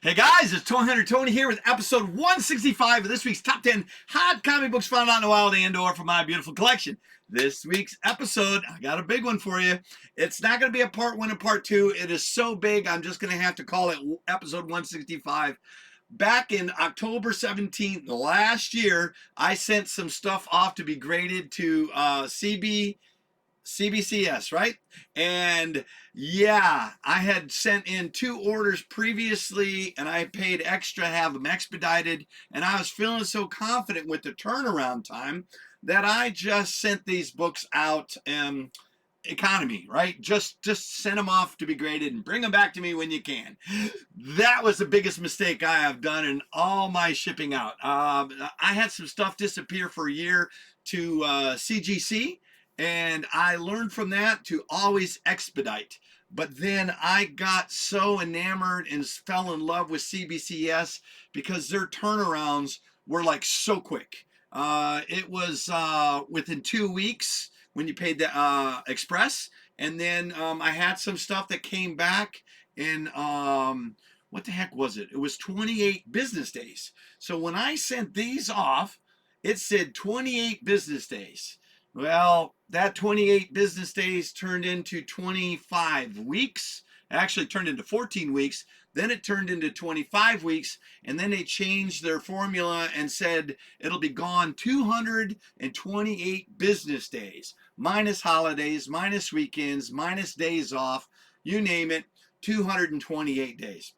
Hey guys, it's Toy Hunter Tony here with episode 165 of this week's Top 10 Hot Comic Books Found Out in the Wild and/or from my beautiful collection. This week's episode, I got a big one for you. It's not going to be a part one and part two. It is so big, I'm just going to have to call it episode 165. Back in October 17th last year, I sent some stuff off to be graded to CBCS, right? And yeah, I had sent in 2 orders previously and I paid extra to have them expedited. And I was feeling so confident with the turnaround time that I just sent these books out economy, right? Just send them off to be graded and bring them back to me when you can. That was the biggest mistake I have done in all my shipping out. I had some stuff disappear for a year to CGC. And I learned from that to always expedite. But then I got so enamored and fell in love with CBCS because their turnarounds were like so quick. It was within 2 weeks when you paid the express. And then I had some stuff that came back in, what the heck was it? It was 28 business days. So when I sent these off, it said 28 business days. Well, that 28 business days turned into 25 weeks. It actually turned into 14 weeks. Then it turned into 25 weeks. And then they changed their formula and said it'll be gone 228 business days, minus holidays, minus weekends, minus days off, you name it, 228 days.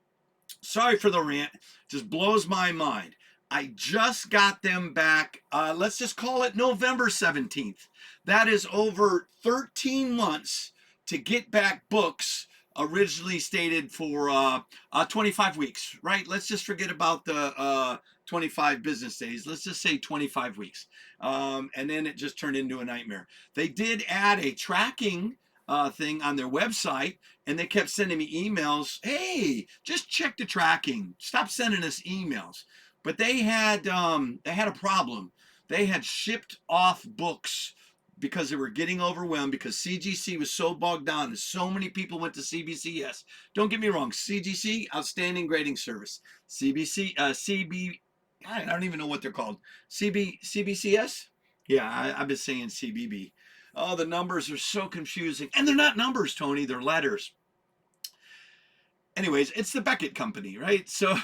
Sorry for the rant. Just blows my mind. I just got them back, let's just call it November 17th. That is over 13 months to get back books originally stated for 25 weeks, right? Let's just forget about the 25 business days. Let's just say 25 weeks. And then it just turned into a nightmare. They did add a tracking thing on their website, and they kept sending me emails. Hey, just check the tracking. Stop sending us emails. But they had a problem. They had shipped off books because they were getting overwhelmed because CGC was so bogged down and so many people went to CBCS. Don't get me wrong, CGC, outstanding grading service. I don't even know what they're called. CBCS? Yeah, I've been saying CBB. Oh, the numbers are so confusing. And they're not numbers, Tony, they're letters. Anyways, it's the Beckett Company, right? So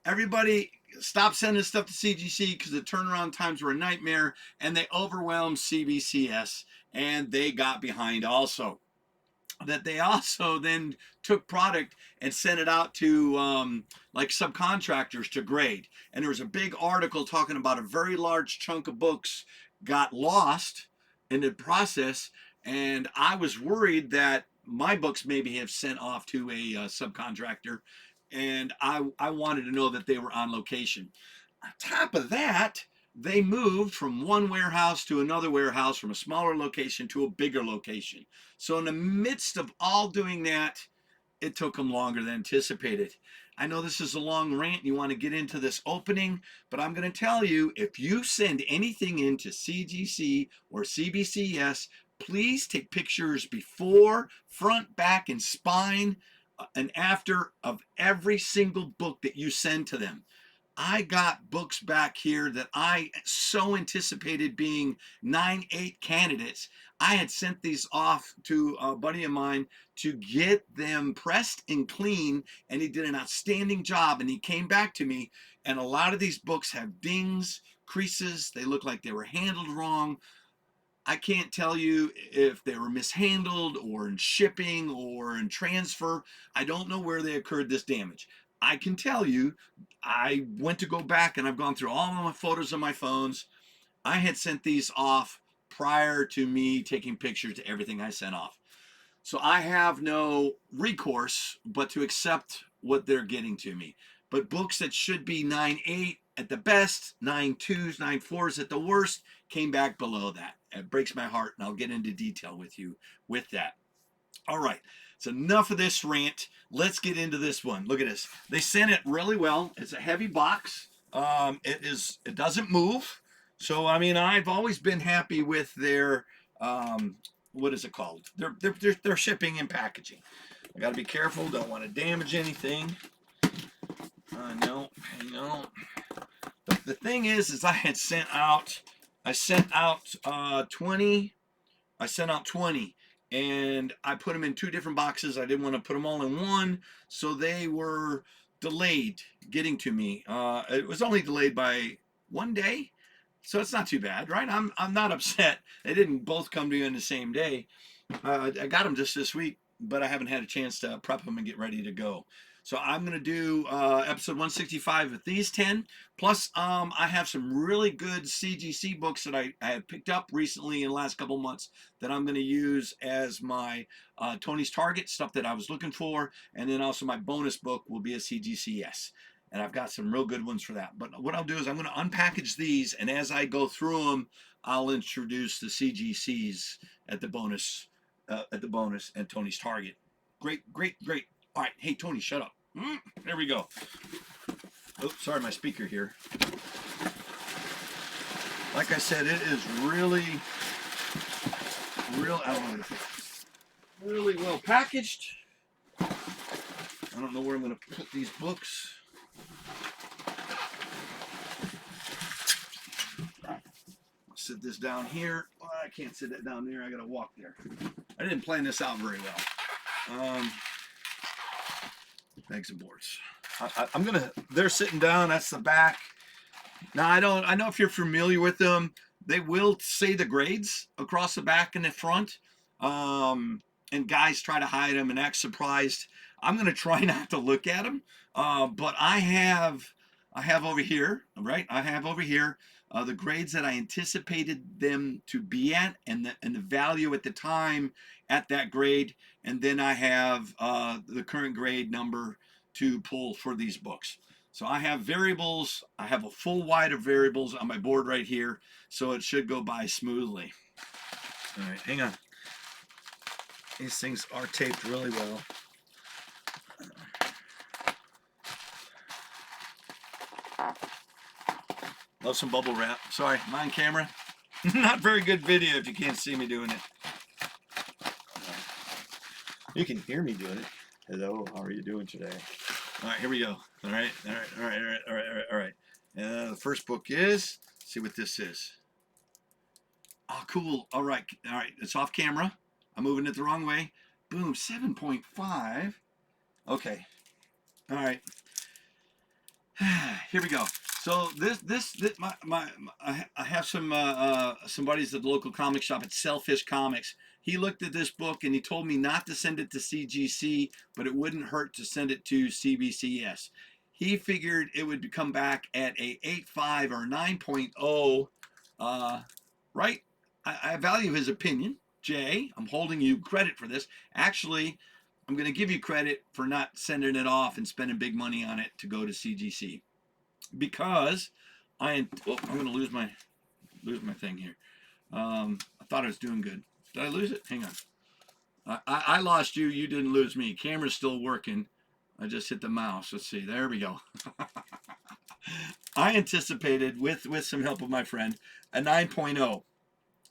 everybody stopped sending stuff to CGC because the turnaround times were a nightmare, and they overwhelmed CBCS, and they got behind also. That they also then took product and sent it out to like subcontractors to grade. And there was a big article talking about a very large chunk of books got lost in the process, and I was worried that my books maybe have sent off to a subcontractor, and I wanted to know that they were on location. On top of that, they moved from one warehouse to another warehouse, from a smaller location to a bigger location. So in the midst of all doing that, it took them longer than anticipated. I know this is a long rant. You want to get into this opening, but I'm going to tell you, if you send anything into CGC or CBCS, please take pictures before, front, back, and spine, and after of every single book that you send to them. I got books back here that I so anticipated being 9/8 candidates. I had sent these off to a buddy of mine to get them pressed and clean, and he did an outstanding job, and he came back to me, and a lot of these books have dings, creases, they look like they were handled wrong. I can't tell you if they were mishandled or in shipping or in transfer. I don't know where they occurred this damage. I can tell you, I went to go back and I've gone through all of my photos on my phones. I had sent these off prior to me taking pictures to everything I sent off. So I have no recourse but to accept what they're getting to me. But books that should be 9/8 at the best, 9/2s, 9/4s at the worst, came back below that. It breaks my heart, and I'll get into detail with you with that. All right, so enough of this rant. Let's get into this one. Look at this. They sent it really well. It's a heavy box. It doesn't move. So I mean, I've always been happy with their what is it called? Their shipping and packaging. I got to be careful. Don't want to damage anything. I know. The thing is I had sent out, 20. I sent out 20, and I put them in 2 different boxes. I didn't want to put them all in one, so they were delayed getting to me. It was only delayed by 1 day, so it's not too bad, right? I'm not upset. They didn't both come to you in the same day. I got them just this week, but I haven't had a chance to prep them and get ready to go. So I'm going to do episode 165 with these 10. Plus, I have some really good CGC books that I have picked up recently in the last couple months that I'm going to use as my Tony's Target stuff that I was looking for. And then also my bonus book will be a CGCS. And I've got some real good ones for that. But what I'll do is I'm going to unpackage these, and as I go through them, I'll introduce the CGCs at the bonus and Tony's Target. Great. All right, hey Tony, shut up. There we go. Oops, sorry, my speaker here. Like I said, it is really well packaged. I don't know where I'm going to put these books. I'll sit this down here. Oh, I can't sit that down there. I got to walk there. I didn't plan this out very well. Bags and boards. They're sitting down. That's the back. Now, I know if you're familiar with them, they will say the grades across the back and the front. And guys try to hide them and act surprised. I'm going to try not to look at them. But I have over here, right? I have over here the grades that I anticipated them to be at, and the value at the time at that grade. And then I have the current grade number to pull for these books. So I have variables. I have a full wide of variables on my board right here, so it should go by smoothly. All right, hang on. These things are taped really well. Love some bubble wrap. Sorry, I'm on camera. Not very good video if you can't see me doing it. You can hear me doing it. Hello, how are you doing today? All right, here we go. All right. The first book is, let's see what this is. Oh, cool. All right. It's off camera. I'm moving it the wrong way. Boom, 7.5. Okay. All right. Here we go. So I have some buddies at the local comic shop at Selfish Comics. He looked at this book and he told me not to send it to CGC, but it wouldn't hurt to send it to CBCS. He figured it would come back at a 8.5 or 9.0. Right? I value his opinion. Jay, I'm holding you credit for this. Actually, I'm going to give you credit for not sending it off and spending big money on it to go to CGC. Because I'm going to lose my thing here. I thought I was doing good. Did I lose it? Hang on. I lost you. You didn't lose me. Camera's still working. I just hit the mouse. Let's see. There we go. I anticipated, with some help of my friend, a 9.0.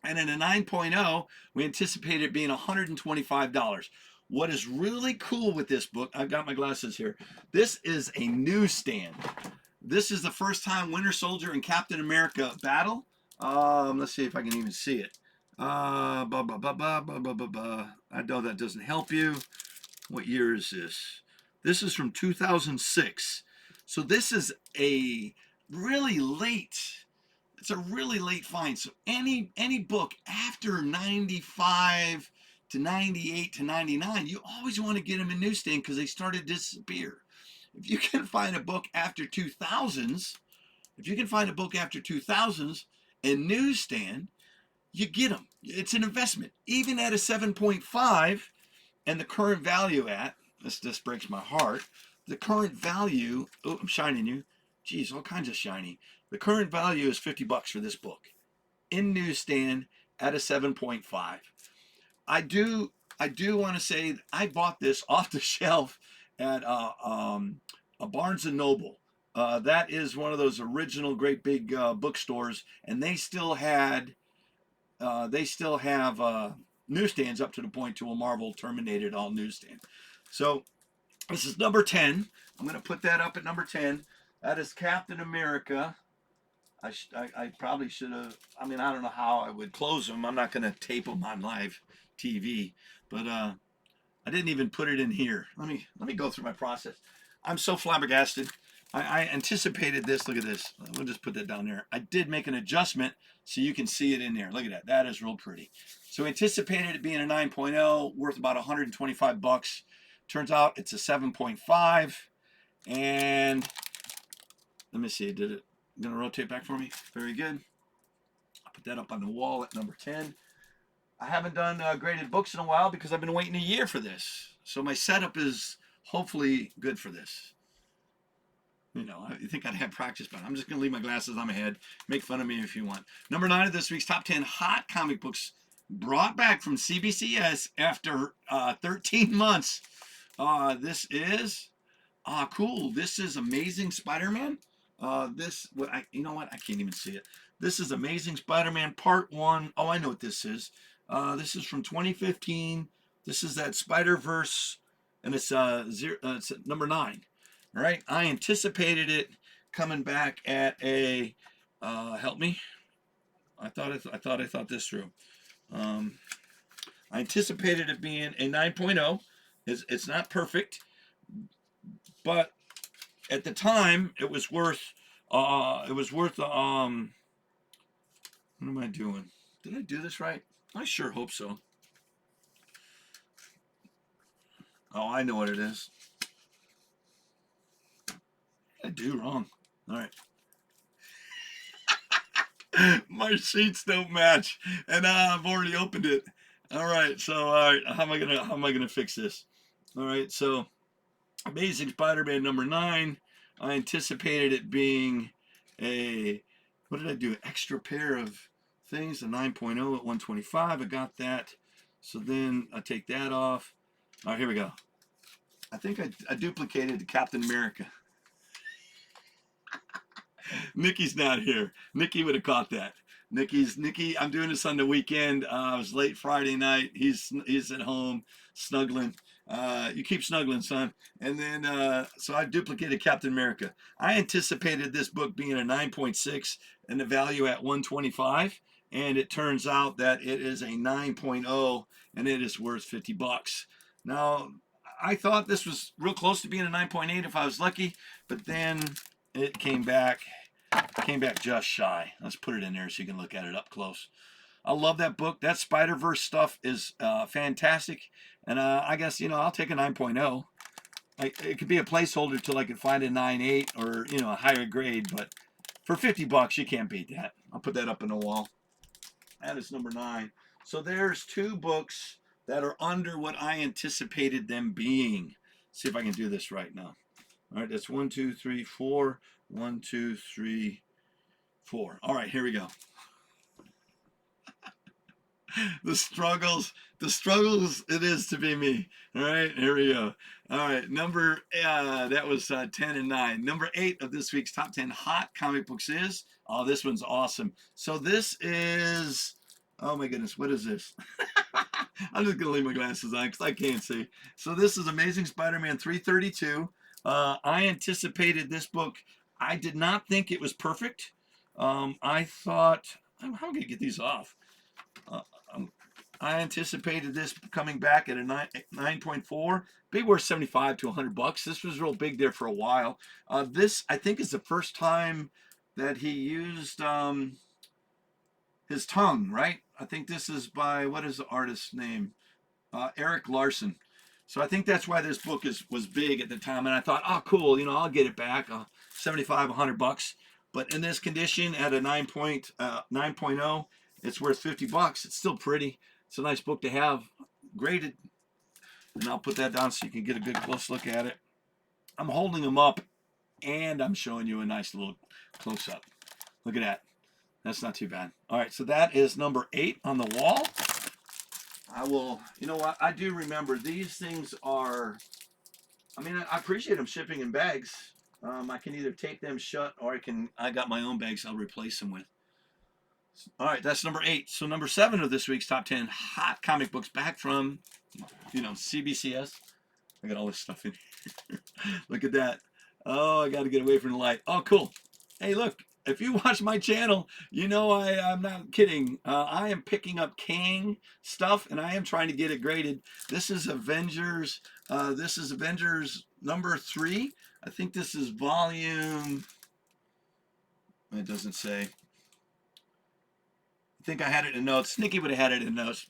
And in a 9.0, we anticipated it being $125. What is really cool with this book, I've got my glasses here. This is a Newsstand. This is the first time Winter Soldier and Captain America battle. Let's see if I can even see it. I know that doesn't help you. What year is this? This is from 2006. So this is a really late. It's a really late find. So any book after 95 to 98 to 99, you always want to get them in Newsstand because they started to disappear. If you can find a book after 2000s, in Newsstand, you get them. It's an investment. Even at a 7.5 and the current value at, this breaks my heart, the current value, oh, I'm shining you. Geez, all kinds of shiny. The current value is $50 for this book in Newsstand at a 7.5. I do want to say I bought this off the shelf at a Barnes and Noble. That is one of those original great big bookstores, and they still have newsstands up to the point to a Marvel terminated all newsstand. So This is number 10. I'm going to put that up at number 10. That is Captain America. I probably should have. I mean, I don't know how I would close them. I'm not going to tape them on live TV, but I didn't even put it in here. Let me go through my process. I'm so flabbergasted. I anticipated this. Look at this. We'll just put that down there. I did make an adjustment so you can see it in there. Look at that. That is real pretty. So anticipated it being a 9.0, worth about 125 bucks. Turns out it's a 7.5. And let me see. Did it? Gonna rotate back for me? Very good. I'll put that up on the wall at number 10. I haven't done graded books in a while because I've been waiting a year for this. So my setup is hopefully good for this. You know, I think I'd have practice, but I'm just going to leave my glasses on my head. Make fun of me if you want. Number 9 of this week's top 10 hot comic books brought back from CBCS after 13 months. This is cool. This is Amazing Spider-Man. You know what? I can't even see it. This is Amazing Spider-Man Part 1. Oh, I know what this is. This is from 2015. This is that Spider-Verse, and it's it's number 9. All right, I anticipated it coming back at a help me. I thought this through. I anticipated it being a 9.0. It's not perfect, but at the time it was worth what am I doing? Did I do this right? I sure hope so. Oh, I know what it is. I do wrong. All right. My sheets don't match, and I've already opened it. All right. So, all right. How am I gonna fix this? All right. So, Amazing Spider-Man number 9. I anticipated it being a what did I do? An extra pair of things. A 9.0 at 125. I got that. So then I take that off. All right. Here we go. I think I duplicated the Captain America. Nikki's not here. Nikki would have caught that. Nikki. I'm doing this on the weekend. It was late Friday night. He's at home snuggling. You keep snuggling, son. And then so I duplicated Captain America. I anticipated this book being a 9.6 and the value at 125, and it turns out that it is a 9.0 and it is worth 50 bucks. Now I thought this was real close to being a 9.8 if I was lucky, but then it came back just shy. Let's put it in there so you can look at it up close. I love that book. That Spider-Verse stuff is fantastic. And I guess, I'll take a 9.0. It could be a placeholder till I can find a 9.8 or, a higher grade. But for 50 bucks, you can't beat that. I'll put that up on the wall. That is number 9. So there's 2 books that are under what I anticipated them being. See if I can do this right now. All right, that's 1, 2, 3, 4. 1, 2, 3, 4. All right, here we go. the struggles it is to be me. All right, here we go. All right, that was 10 and 9. Number 8 of this week's top 10 hot comic books is, this one's awesome. So this is, oh my goodness, what is this? I'm just gonna leave my glasses on because I can't see. So this is Amazing Spider-Man 332. I anticipated this book. I did not think it was perfect. I thought, how am I going to get these off? I anticipated this coming back at a 9.4. Be worth 75 to 100 bucks. This was real big there for a while. This, I think, is the first time that he used his tongue, right? I think this is by, what is the artist's name? Eric Larson. So I think that's why this book was big at the time. And I thought, oh, cool, I'll get it back, 75, 100 bucks. But in this condition, at a 9.0, it's worth 50 bucks. It's still pretty. It's a nice book to have graded. And I'll put that down so you can get a good close look at it. I'm holding them up, and I'm showing you a nice little close-up. Look at that. That's not too bad. All right, so that is number 8 on the wall. I will, you know what, I do remember these things are, I appreciate them shipping in bags. I can either tape them shut or I got my own bags I'll replace them with. All right, that's number 8. So number 7 of this week's top 10 hot comic books back from, CBCS. I got all this stuff in here. Look at that. Oh, I got to get away from the light. Oh, cool. Hey, look. If you watch my channel, you know I'm not kidding. I am picking up Kang stuff, and I am trying to get it graded. This is Avengers. This is Avengers number 3. I think this is volume. It doesn't say. I think I had it in notes. Nikki would have had it in notes.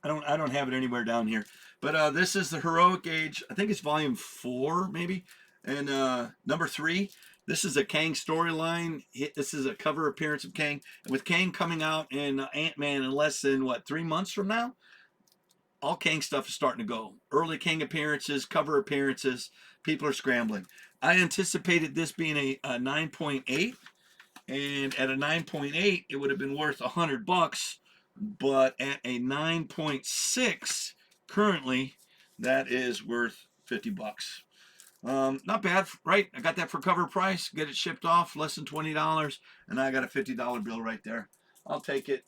I don't have it anywhere down here. But this is the Heroic Age. I think it's volume 4, maybe. And number 3. This is a Kang storyline. This is a cover appearance of Kang. And with Kang coming out in Ant-Man in less than, 3 months from now? All Kang stuff is starting to go. Early Kang appearances, cover appearances. People are scrambling. I anticipated this being a 9.8. And at a 9.8, it would have been worth $100. But at a 9.6, currently, that is worth $50. Not bad, right? I got that for cover price. Get it shipped off, less than $20, and I got a $50 bill right there. I'll take it.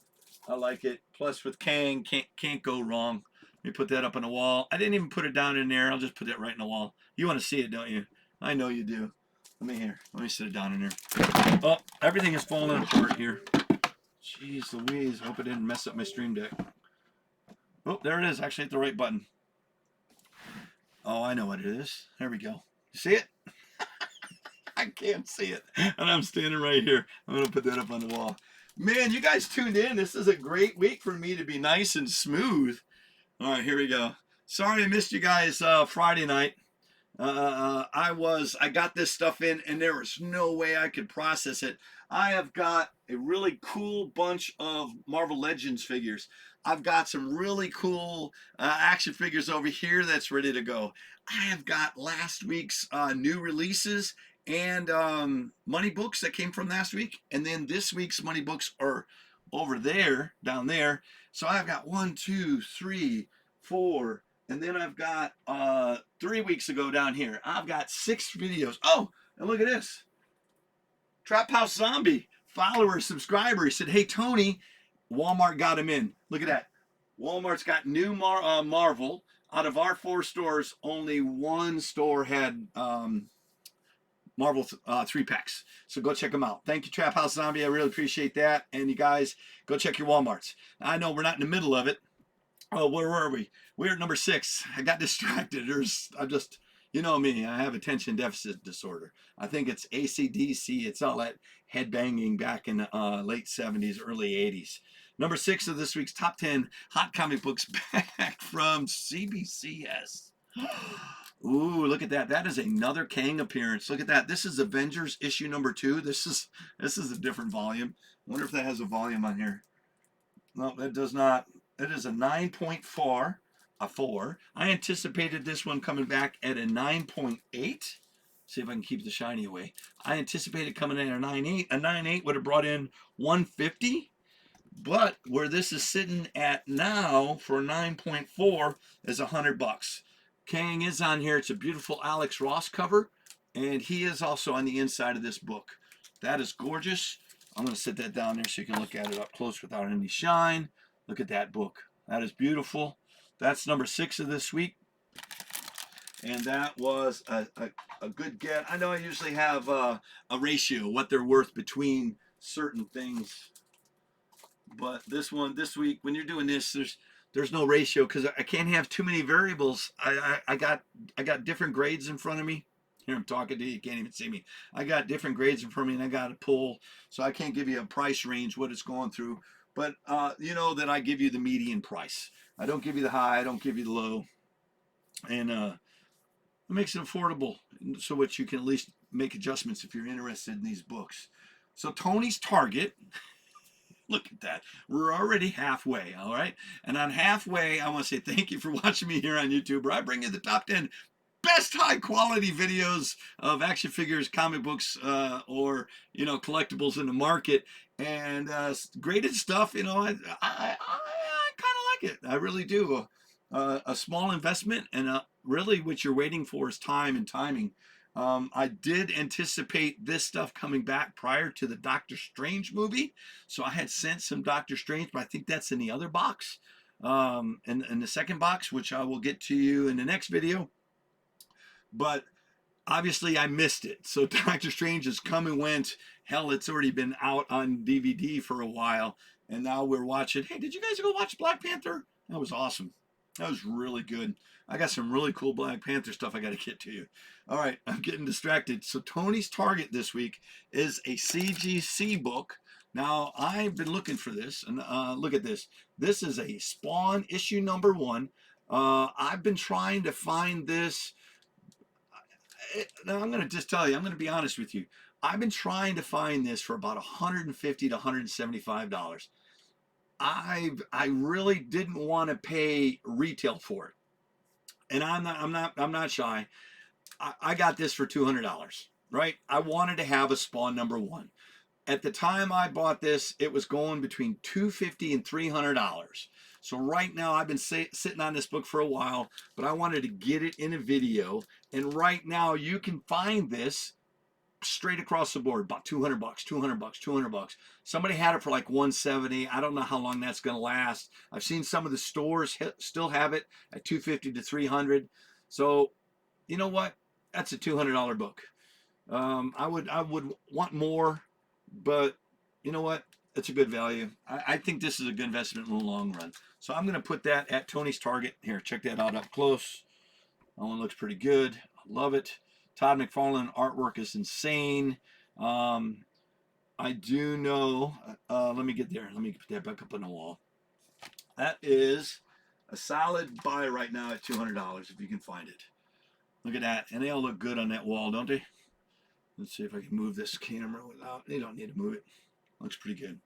I like it. Plus, with Kang, can't go wrong. Let me put that up on the wall. I didn't even put it down in there. I'll just put it right in the wall. You want to see it, don't you? I know you do. Let me sit it down in there. Oh, everything is falling apart here. Jeez Louise. Hope I didn't mess up my stream deck. Oh, there it is. Actually hit the right button. Oh, I know what it is. There we go. You see it? I can't see it. And I'm standing right here. I'm going to put that up on the wall. Man, you guys tuned in. This is a great week for me to be nice and smooth. All right, here we go. Sorry I missed you guys Friday night. I got this stuff in, and there was no way I could process it. I have got a really cool bunch of Marvel Legends figures. I've got some really cool action figures over here that's ready to go. I have got last week's new releases and money books that came from last week, and then this week's money books are over there, down there. So I've got 1, 2, 3, 4. And then I've got 3 weeks ago down here. I've got 6 videos. Oh, and look at this. Trap House Zombie, follower, subscriber. He said, hey, Tony, Walmart got him in. Look at that. Walmart's got new Marvel. Out of our 4 stores, only 1 store had Marvel 3-packs. So go check them out. Thank you, Trap House Zombie. I really appreciate that. And you guys, go check your Walmarts. I know we're not in the middle of it. Oh, where were we? We're at number 6. I got distracted. I'm just, you know me, I have attention deficit disorder. I think it's ACDC. It's all that head banging back in the late 70s, early 80s. Number 6 of this week's top 10 hot comic books back from CBCS. Ooh, look at that. That is another Kang appearance. Look at that. This is Avengers issue number 2. This is a different volume. I wonder if that has a volume on here. No, that does not. It is a 9.4, a 4. I anticipated this one coming back at a 9.8. See if I can keep the shiny away. I anticipated coming in at a 9.8. A 9.8 would have brought in 150. But where this is sitting at now for 9.4 is $100. Kang is on here. It's a beautiful Alex Ross cover. And he is also on the inside of this book. That is gorgeous. I'm going to sit that down there so you can look at it up close without any shine. Look at that book. That is beautiful. That's number 6 of this week. And that was a good get. I know I usually have a ratio, what they're worth between certain things. But this week, when you're doing this, there's no ratio because I can't have too many variables. I got different grades in front of me. Here I'm talking to you, you can't even see me. I got different grades in front of me, and I got to pull. So I can't give you a price range, what it's going through. But you know that I give you the median price. I don't give you the high. I don't give you the low. And it makes it affordable so that you can at least make adjustments if you're interested in these books. So Tony's Target, look at that. We're already halfway, all right? And on halfway, I want to say thank you for watching me here on YouTube, where I bring you the top 10 best high quality videos of action figures, comic books, or, you know, collectibles in the market. And graded stuff, you know, I kind of like it. I really do. A small investment, and really what you're waiting for is time and timing. I did anticipate this stuff coming back prior to the Doctor Strange movie. So I had sent some Doctor Strange, but I think that's in the other box. In the second box, which I will get to you in the next video. but obviously I missed it. So Doctor Strange has come and went. Hell, it's already been out on DVD for a while, and now we're watching. Hey, did you guys go watch Black Panther? That was awesome. That was really good. I got some really cool Black Panther stuff I got to get to you. All right, I'm getting distracted. So Tony's Target this week is a CGC book. Now I've been looking for this, and look at this. This is a Spawn issue number 1. I've been trying to find this. Now I'm going to just tell you, I'm going to be honest with you. I've been trying to find this for about $150 to $175. I really didn't want to pay retail for it, and I'm not shy. I got this for $200, right? I wanted to have a Spawn number 1. At the time I bought this, it was going between $250 and $300. So right now I've been sitting on this book for a while, but I wanted to get it in a video. And right now you can find this straight across the board, about $200, $200, $200. Somebody had it for like $170. I don't know how long that's going to last. I've seen some of the stores still have it at $250 to $300. So you know what? That's a $200 book. I would want more, but you know what? It's a good value. I think this is a good investment in the long run. So I'm going to put that at Tony's Target. Here, check that out up close. That one looks pretty good. I love it. Todd McFarlane artwork is insane. I do know. Let me get there. Let me put that back up on the wall. That is a solid buy right now at $200 if you can find it. Look at that. And they all look good on that wall, don't they? Let's see if I can move this camera without. You don't need to move it. Looks pretty good.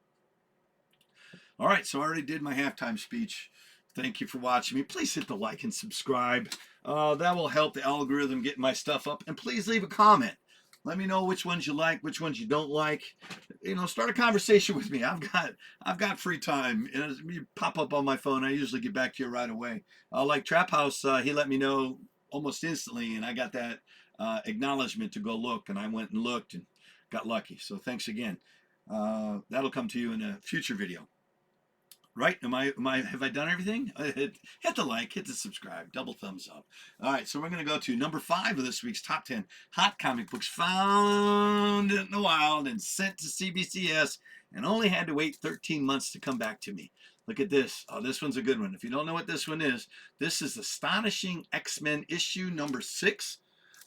All right, so I already did my halftime speech. Thank you for watching me. Please hit the like and subscribe. That will help the algorithm get my stuff up. And please leave a comment. Let me know which ones you like, which ones you don't like. You know, start a conversation with me. I've got free time. And you pop up on my phone. I usually get back to you right away. Like Trap House, he let me know almost instantly, and I got that acknowledgement to go look, and I went and looked and got lucky. So thanks again. That'll come to you in a future video. Right? Have I done everything? Hit the like, hit the subscribe, double thumbs up. All right, so we're going to go to number 5 of this week's top 10 hot comic books found in the wild and sent to CBCS and only had to wait 13 months to come back to me. Look at this. Oh, this one's a good one. If you don't know what this one is, this is Astonishing X-Men issue number 6.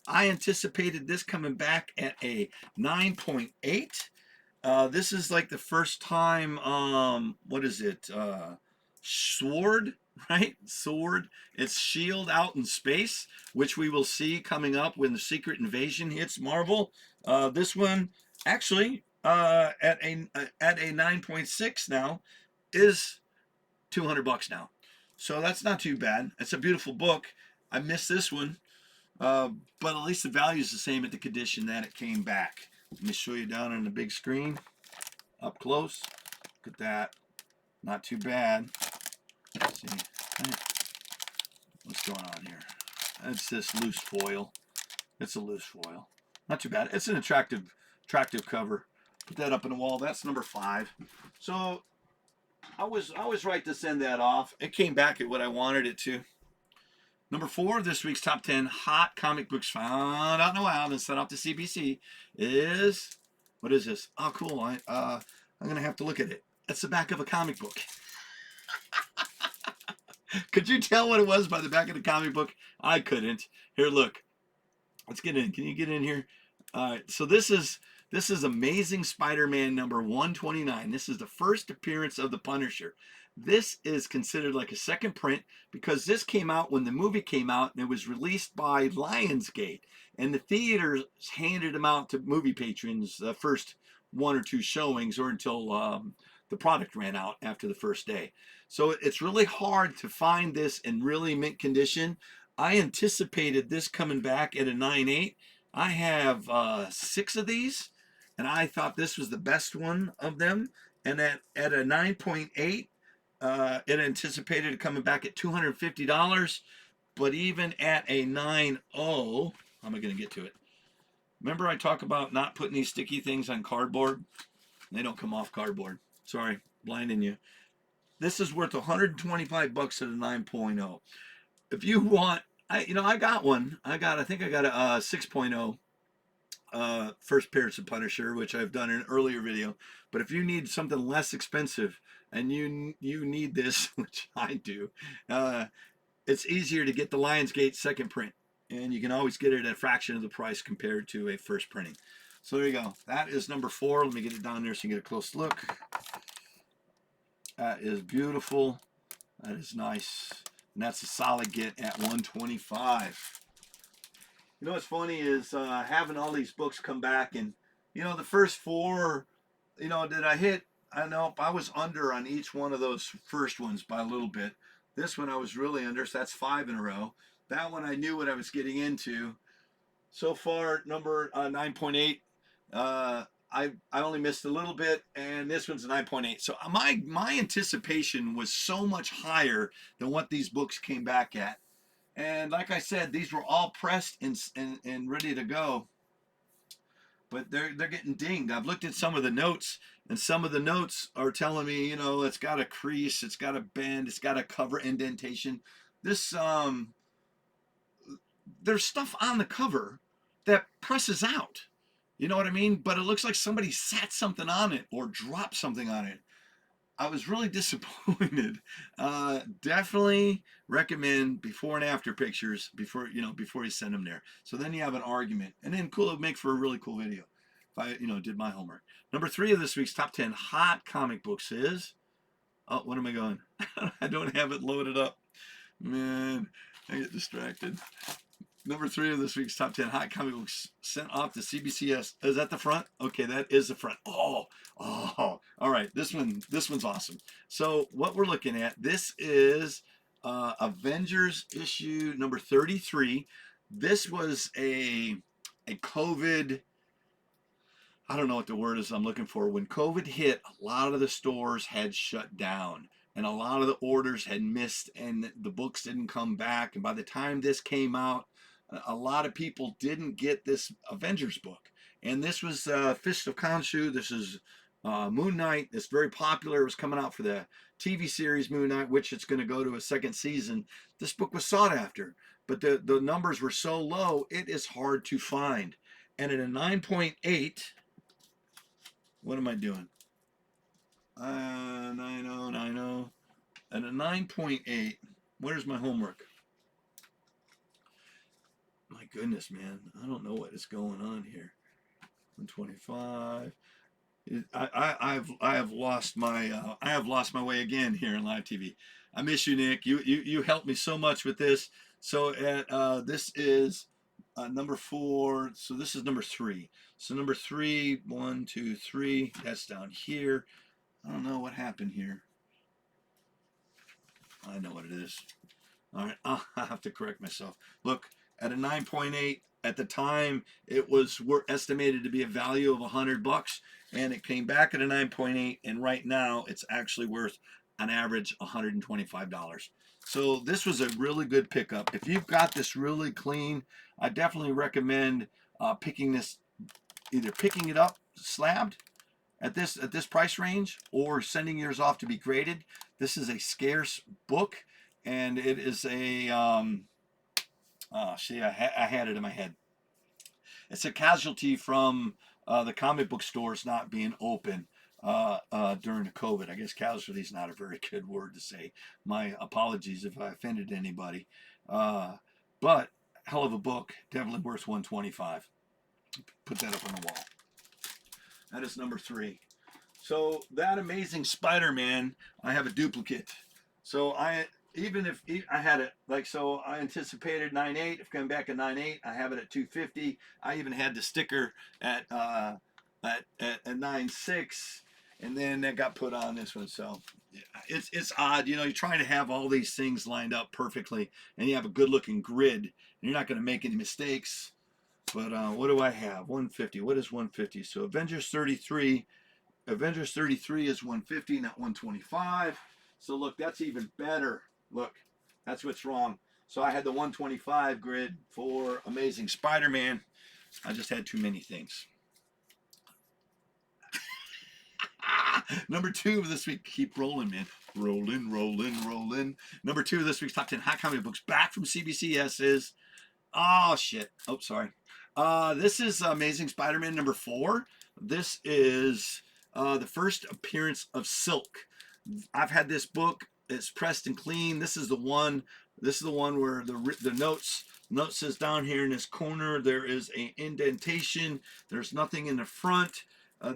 I anticipated this coming back at a 9.8. This is like the first time, what is it? S.W.O.R.D, right? S.W.O.R.D. It's S.H.I.E.L.D. out in space, which we will see coming up when the Secret Invasion hits Marvel. This one, actually, at a 9.6 now, is $200 now. So that's not too bad. It's a beautiful book. I missed this one, but at least the value is the same at the condition that it came back. Let me show you down on the big screen, up close. Look at that. Not too bad. Let's see. What's going on here? It's this loose foil. It's a loose foil. Not too bad. It's an attractive cover. Put that up on the wall. That's number 5. So I was right to send that off. It came back at what I wanted it to. Number 4 of this week's top 10 hot comic books found out in the wild and sent off to CBC is, what is this? Oh, cool. I'm going to have to look at it. It's the back of a comic book. Could you tell what it was by the back of the comic book? I couldn't. Here, look. Let's get in. Can you get in here? All right. So this is Amazing Spider-Man number 129. This is the first appearance of the Punisher. This is considered like a second print because this came out when the movie came out and it was released by Lionsgate. And the theaters handed them out to movie patrons the first 1 or 2 showings or until the product ran out after the first day. So it's really hard to find this in really mint condition. I anticipated this coming back at a 9.8. I have 6 of these, and I thought this was the best one of them. And at a 9.8, it anticipated it coming back at $250, but even at a 9.0, how am I going to get to it? Remember I talk about not putting these sticky things on cardboard? They don't come off cardboard. Sorry, blinding you. This is worth $125 at a 9.0. If you want I got one. I think I got a 6.0 first appearance of Punisher, which I've done in an earlier video. But if you need something less expensive and you need this, which I do, uh, it's easier to get the Lionsgate second print, and you can always get it at a fraction of the price compared to a first printing. So there you go. That is number 4. Let me get it down there so you can get a close look. That is beautiful. That is nice. And that's a solid get at 125. You know what's funny is having all these books come back, and the first 4, did I hit? I know I was under on each one of those first ones by a little bit. This one I was really under, so that's 5 in a row. That one I knew what I was getting into. So far, number 9.8. I only missed a little bit, and this one's a 9.8. So my anticipation was so much higher than what these books came back at. And like I said, these were all pressed and ready to go, but they're getting dinged. I've looked at some of the notes, and some of the notes are telling me, it's got a crease, it's got a bend, it's got a cover indentation. This there's stuff on the cover that presses out. You know what I mean? But it looks like somebody sat something on it or dropped something on it. I was really disappointed. Definitely recommend before and after pictures before you send them there. So then you have an argument, and then cool, it would make for a really cool video if I did my homework. Number 3 of this week's top 10 hot comic books is. Oh, what am I going? I don't have it loaded up. Man, I get distracted. Number 3 of this week's top 10 hot comic books sent off to CBCS. Is that the front? Okay, that is the front. Oh, all right. This one's awesome. So what we're looking at, this is Avengers issue number 33. This was a COVID. I don't know what the word is I'm looking for. When COVID hit, a lot of the stores had shut down, and a lot of the orders had missed, and the books didn't come back. And by the time this came out, a lot of people didn't get this Avengers book. And this was Fist of Khonshu. This is Moon Knight. It's very popular. It was coming out for the TV series Moon Knight, which it's going to go to a second season. This book was sought after, but the numbers were so low, it is hard to find. And at a 9.8, what am I doing? 90. At a 9.8, where's my homework? My goodness, man, I don't know what is going on here. 125. I have lost my way again here in live TV. I miss you, Nick. You helped me so much with this. So at this is number 4. So this is number 3. So number 3, 1, 2, 3. That's down here. I don't know what happened here. I know what it is. All right, I'll have to correct myself. Look, at a 9.8, at the time it was estimated to be a value of $100, and it came back at a 9.8, and right now it's actually worth on average $125. So this was a really good pickup. If you've got this really clean, I definitely recommend picking it up slabbed at this price range, or sending yours off to be graded. This is a scarce book, and it is a see, I had it in my head. It's a casualty from the comic book stores not being open during the COVID. I guess casualty is not a very good word to say. My apologies if I offended anybody. But hell of a book, definitely worth $125. Put that up on the wall. That is number 3. So that Amazing Spider-Man, I have a duplicate. So even if I had it, so I anticipated 9.8. If coming back at 9.8, I have it at 250. I even had the sticker at 9.6, and then that got put on this one. So it's odd, you're trying to have all these things lined up perfectly, and you have a good-looking grid, and you're not going to make any mistakes. But what do I have? 150. What is 150? So Avengers 33. Avengers 33 is 150, not 125. So look, that's even better. Look, that's what's wrong. So I had the 125 grid for Amazing Spider-Man. I just had too many things. Number 2 of this week, keep rolling, man. Rolling, rolling, rolling. Number 2 of this week's top 10 hot comic books back from CBCS is, oh shit. Oh, sorry. This is Amazing Spider-Man number 4. This is the first appearance of Silk. I've had this book. It's pressed and clean. This is the one. This is the one where the note says down here in this corner there is an indentation. There's nothing in the front.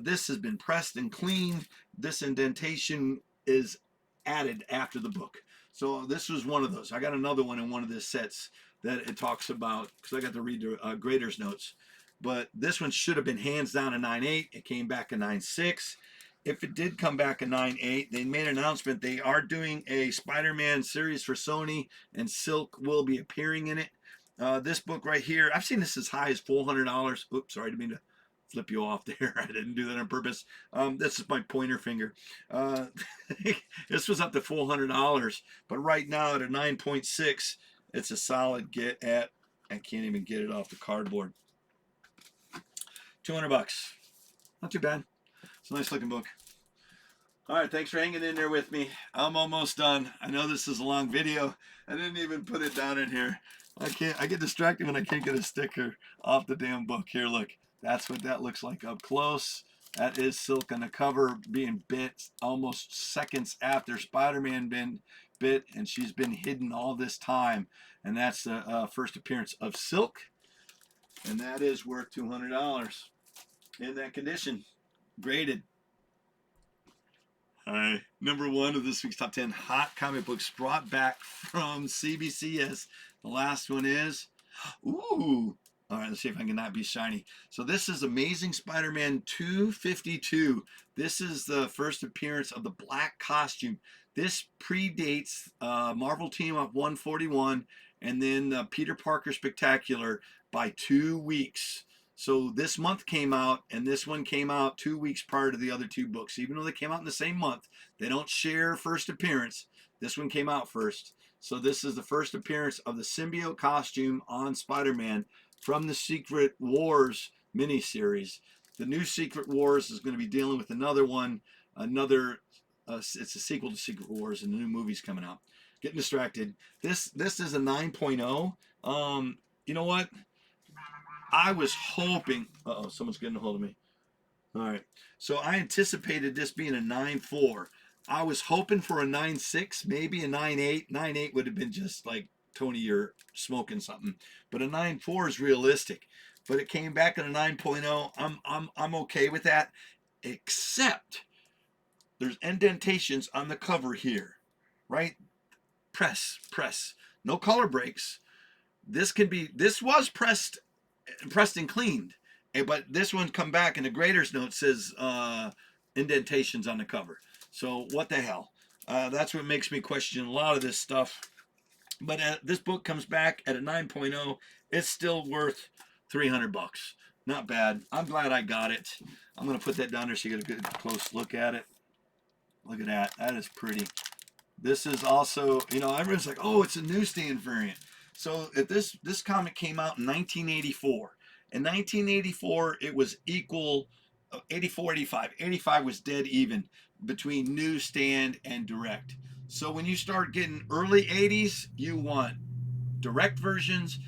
This has been pressed and cleaned. This indentation is added after the book. So this was one of those. I got another one in one of the sets that it talks about, because I got to read the grader's notes. But this one should have been hands down a 9.8. It came back a 9.6. If it did come back a 9.8, they made an announcement. They are doing a Spider-Man series for Sony, and Silk will be appearing in it. This book right here, I've seen this as high as $400. Oops, sorry, I didn't mean to flip you off there. I didn't do that on purpose. This is my pointer finger. This was up to $400, but right now at a 9.6, it's a solid get at. I can't even get it off the cardboard. $200. Not too bad. It's a nice looking book. All right, thanks for hanging in there with me. I'm almost done. I know this is a long video. I didn't even put it down in here. I get distracted when I can't get a sticker off the damn book. Here, look. That's what that looks like up close. That is Silk on the cover, being bit almost seconds after Spider-Man been bit, and she's been hidden all this time. And that's the first appearance of Silk, and that is worth $200 in that condition, graded. All right, number 1 of this week's top 10 hot comic books brought back from CBCS. The last one is, ooh. All right, let's see if I can not be shiny. So this is Amazing Spider-Man 252. This is the first appearance of the black costume. This predates Marvel Team Up 141 and then Peter Parker Spectacular by 2 weeks. So this month came out, and this one came out 2 weeks prior to the other 2 books. Even though they came out in the same month, they don't share first appearance. This one came out first. So this is the first appearance of the symbiote costume on Spider-Man from the Secret Wars miniseries. The new Secret Wars is going to be dealing with another one. It's a sequel to Secret Wars, and the new movie's coming out. Getting distracted. This is a 9.0. You know what? I was hoping. Uh-oh, someone's getting a hold of me. All right. So I anticipated this being a 9.4. I was hoping for a 9.6, maybe a 9.8. 9.8 would have been just like, Tony, you're smoking something. But a 9.4 is realistic. But it came back at a 9.0. I'm okay with that, except there's indentations on the cover here, right? Press. No color breaks. This was pressed and cleaned, but this one come back and the grader's note says indentations on the cover. So what the hell? That's what makes me question a lot of this stuff. But this book comes back at a 9.0. It's still worth $300. Not bad. I'm glad I got it. I'm going to put that down there so you get a good close look at it. Look at that. That is pretty. This is also, everyone's like, oh, it's a newsstand variant. So if this comic came out in 1984. In 1984, it was equal, 84, 85. 85 was dead even between newsstand and direct. So when you start getting early 80s, you want direct versions.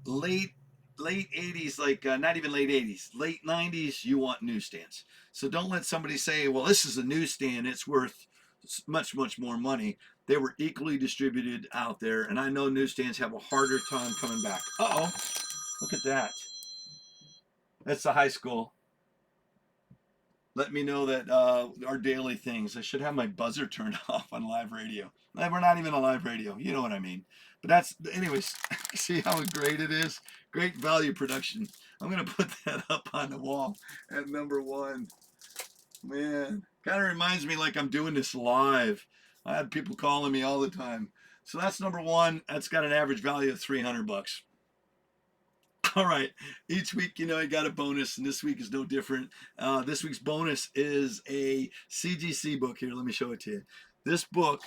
Late 80s, like not even late 80s, late 90s, you want newsstands. So don't let somebody say, well, this is a newsstand, it's worth much more money. They were equally distributed out there, and I know newsstands have a harder time coming back. Uh-oh, look at that. That's the high school. Let me know that our daily things. I should have my buzzer turned off on live radio. We're not even on live radio. You know what I mean. But that's, anyways, see how great it is? Great value production. I'm going to put that up on the wall at number 1. Man, kind of reminds me like I'm doing this live. I had people calling me all the time. So that's number 1. That's got an average value of $300. All right, each week, I got a bonus, and this week is no different. This week's bonus is a CGC book. Here, let me show it to you. This book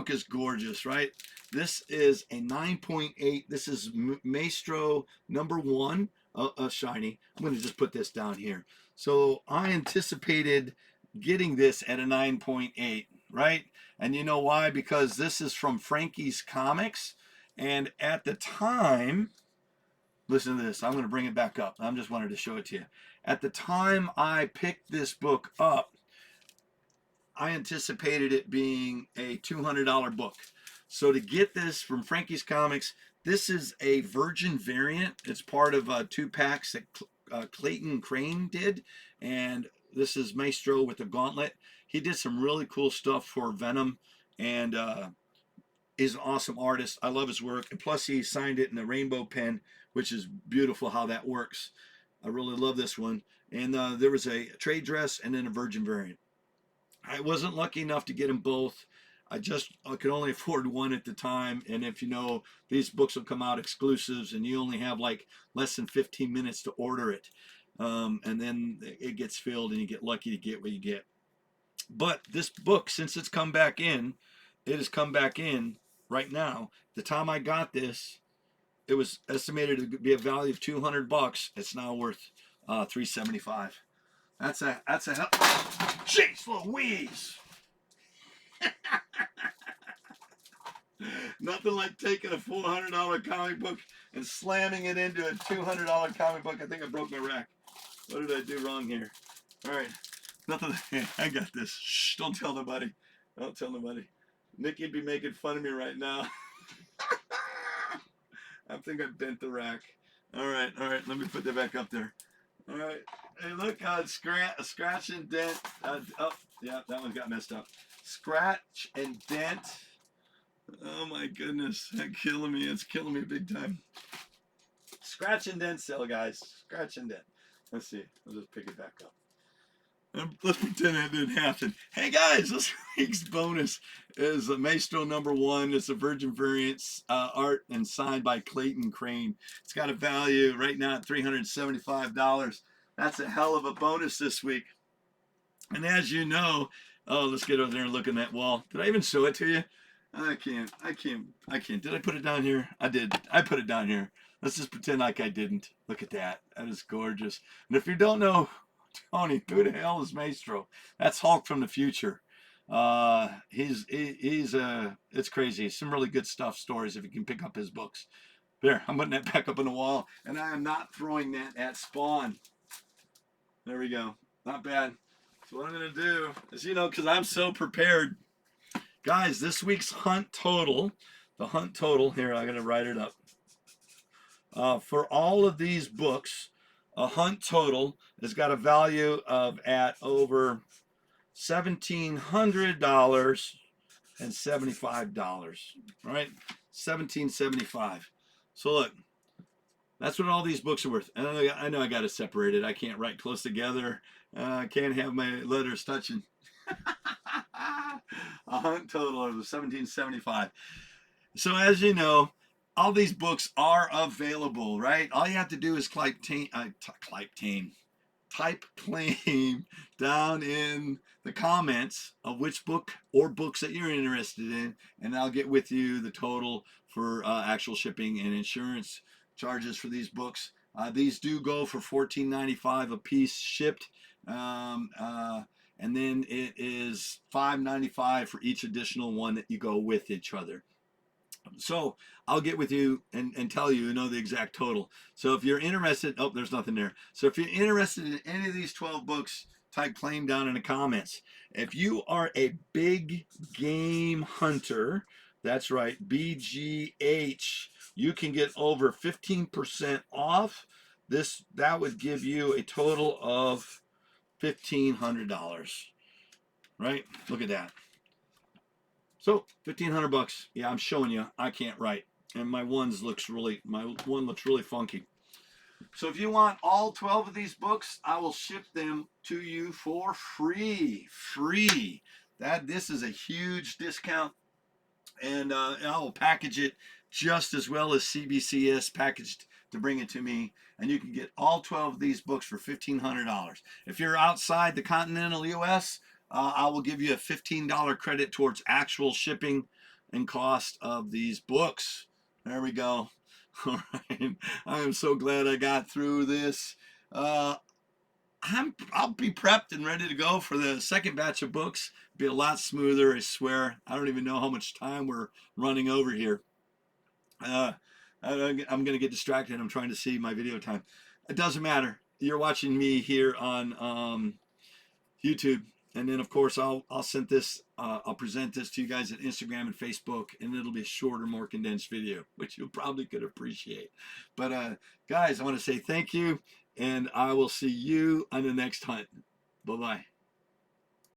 is gorgeous, right? This is a 9.8. This is Maestro number 1, shiny. I'm going to just put this down here. So I anticipated getting this at a 9.8, right? And you know why? Because this is from Frankie's Comics. And at the time, listen to this. I'm going to bring it back up. I just wanted to show it to you. At the time I picked this book up, I anticipated it being a $200 book. So to get this from Frankie's Comics, this is a Virgin variant. It's part of 2 packs that Clayton Crane did. And this is Maestro with the gauntlet. He did some really cool stuff for Venom, and is an awesome artist. I love his work. And plus he signed it in a rainbow pen, which is beautiful how that works. I really love this one. And there was a trade dress and then a Virgin variant. I wasn't lucky enough to get them both. I could only afford one at the time. And if you know, these books will come out exclusives and you only have like less than 15 minutes to order it. And then it gets filled and you get lucky to get what you get. But this book, since it's come back in, it has come back in right now. The time I got this, it was estimated to be a value of $200. It's now worth $375. That's a jeez Louise. Nothing like taking a $400 comic book and slamming it into a $200 comic book. I think I broke my rack. What did I do wrong here? All right, nothing. I got this. Shh, don't tell nobody. Don't tell nobody. Nikki'd be making fun of me right now. I think I bent the rack. All right. Let me put that back up there. All right. Hey, look, scratch and dent. Oh, yeah, that one got messed up. Scratch and dent. Oh my goodness, that's killing me. It's killing me big time. Scratch and dent sale, guys. Scratch and dent. Let's see. I'll just pick it back up. Let's pretend it didn't happen. Hey guys, this week's bonus is a Maestro #1. It's a Virgin variants art and signed by Clayton Crane. It's got a value right now at $375. That's a hell of a bonus this week. And as you know, oh, let's get over there and look in that wall. Did I even show it to you? I can't. Did I put it down here? I did. I put it down here. Let's just pretend like I didn't. Look at that. That is gorgeous. And if you don't know Tony, who the hell is Maestro? That's Hulk from the future. It's crazy. Some really good stuff, stories, if you can pick up his books. There, I'm putting that back up on the wall, and I am not throwing that at Spawn. There we go. Not bad. So what I'm going to do is, because I'm so prepared. Guys, this week's hunt total, the hunt total, here, I'm going to write it up. For all of these books, a hunt total has got a value of at over $1,775, right? $1,775. So look, that's what all these books are worth. And I know I got to separate it. I can't write close together. I can't have my letters touching. A hunt total of $1,775. So as you know, all these books are available, right? All you have to do is type claim down in the comments of which book or books that you're interested in, and I'll get with you the total for actual shipping and insurance charges for these books. These do go for $14.95 a piece shipped, and then it is $5.95 for each additional one that you go with each other. So I'll get with you and tell you, the exact total. So if you're interested, oh, there's nothing there. So if you're interested in any of these 12 books, type claim down in the comments. If you are a big game hunter, that's right, BGH, you can get over 15% off. That would give you a total of $1,500, right? Look at that. So $1,500. Yeah, I'm showing you. I can't write, and my one looks really funky. So if you want all 12 of these books, I will ship them to you for free. Free. This is a huge discount, and I will package it just as well as CBCS packaged to bring it to me, and you can get all 12 of these books for $1,500. If you're outside the continental U.S., I will give you a $15 credit towards actual shipping and cost of these books. There we go. All right. I am so glad I got through this. I'll be prepped and ready to go for the second batch of books. Be a lot smoother, I swear. I don't even know how much time we're running over here. Uh, I'm gonna get distracted. I'm trying to see my video time. It doesn't matter. You're watching me here on YouTube, and then of course I'll send this. I'll present this to you guys at Instagram and Facebook, and it'll be a shorter, more condensed video, which you probably could appreciate. But guys, I want to say thank you, and I will see you on the next hunt. Bye bye.